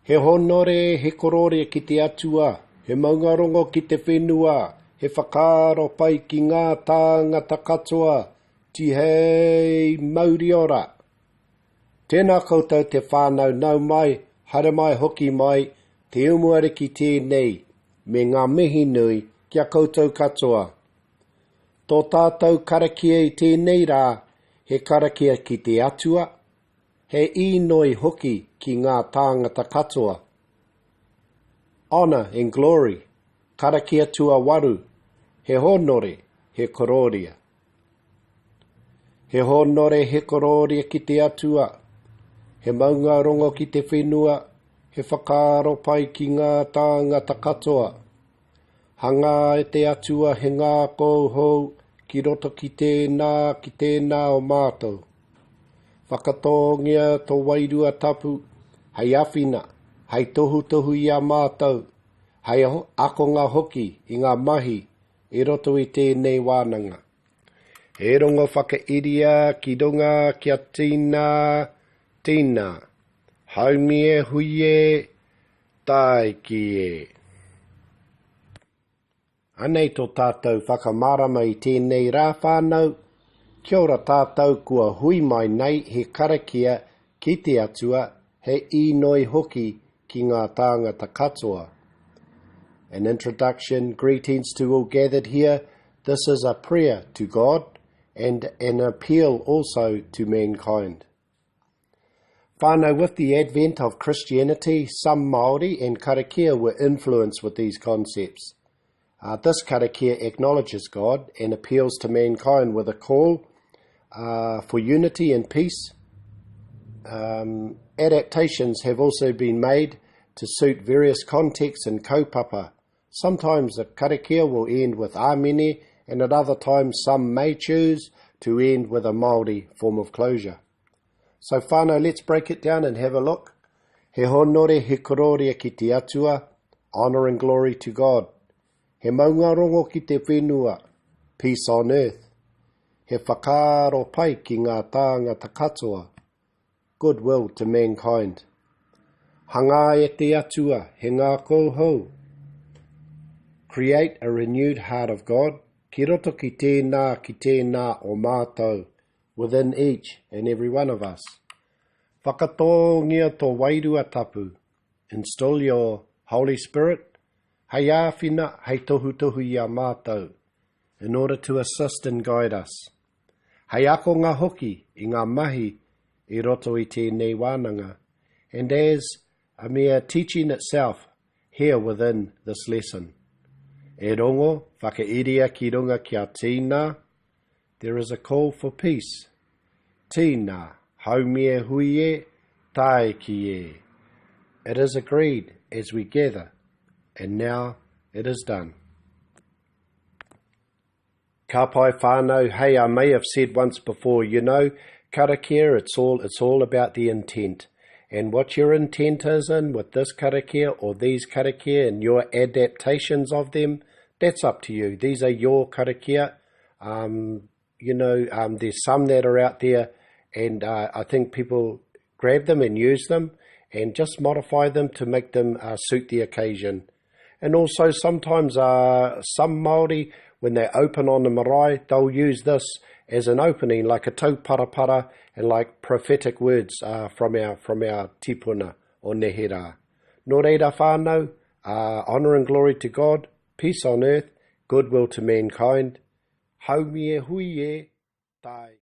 He Hönore, he Koröria ki te atua, he maungarongo ki te whenua, he whakaaro pai ki ngā tāngata katoa, ti hei Māori ora. Tēnā koutou te whānau nau mai, haere mai hoki mai, te Umuariki tēnei, me ngā mihi nui kia koutou katoa. Tō tātou karakia i tēnei rā, he karakia ki te atua, he inoi hoki ki ngā tāngata katoa. Honour and glory, karakia tua waru, he Hönore, he Koröria. He Hönore, he Koröria ki te atua, he maungarongo ki te whenua, he whakaaro pai ki ngā tāngata katoa. Hanga e te atua he ngā kouhou, ki roto ki tēnā o mātou. Whakatongia tō wairua tapu, hei awhina, hei tohu i a mātou, hei akonga hoki i ngā mahi, i roto i tēnei wānanga. He rongo whakairia ki runga kia tīna, haumie huie, taiki e. Anei tō tātou whakamārama i tēnei rā whānau, kia ora tātou kua hui mai nei he karakia ki te atua he inoi hoki ki ngā tāngata katoa. An introduction, greetings to all gathered here. This is a prayer to God and an appeal also to mankind. Whānau, with the advent of Christianity, some Māori and Karakia were influenced with these concepts. This karakia acknowledges God and appeals to mankind with a call for unity and peace. Adaptations have also been made to suit various contexts and kaupapa. Sometimes the karakia will end with āmene, and at other times some may choose to end with a Māori form of closure. So whānau, let's break it down and have a look. He Hönore, he Koröria ki te atua, honour and glory to God. He maungarongo ki te whenua, peace on earth. He whakaaro pai ki ngā tāngata katoa, goodwill to mankind. Hanga e te atua, he ngā kouhou. Create a renewed heart of God, ki roto ki tēnā o mātou, within each and every one of us. Whakatongia tō wairua tapu, instill your Holy Spirit, hei āwhina, hei tohu i a mātou, in order to assist and guide us. Hei akonga hoki i ngā mahi i roto i tēnei wānanga, and as a mere teaching itself here within this lesson. E rongo, whakairia ki runga kia tīna, there is a call for peace. Tīna, haumie huie, taiki e. It is agreed as we gather, and now it is done. Ka pai whānau, hey, I may have said once before, karakia, it's all about the intent. And what your intent is in with this karakia or these karakia and your adaptations of them, that's up to you. These are your karakia. There's some that are out there, and I think people grab them and use them and just modify them to make them suit the occasion. And also sometimes some Māori, when they open on the marae, they'll use this as an opening, like a tauparapara, and like prophetic words from our tipuna o Nehera. Nō reira whānau, honour and glory to God, peace on earth, goodwill to mankind. Haumie huie, tai.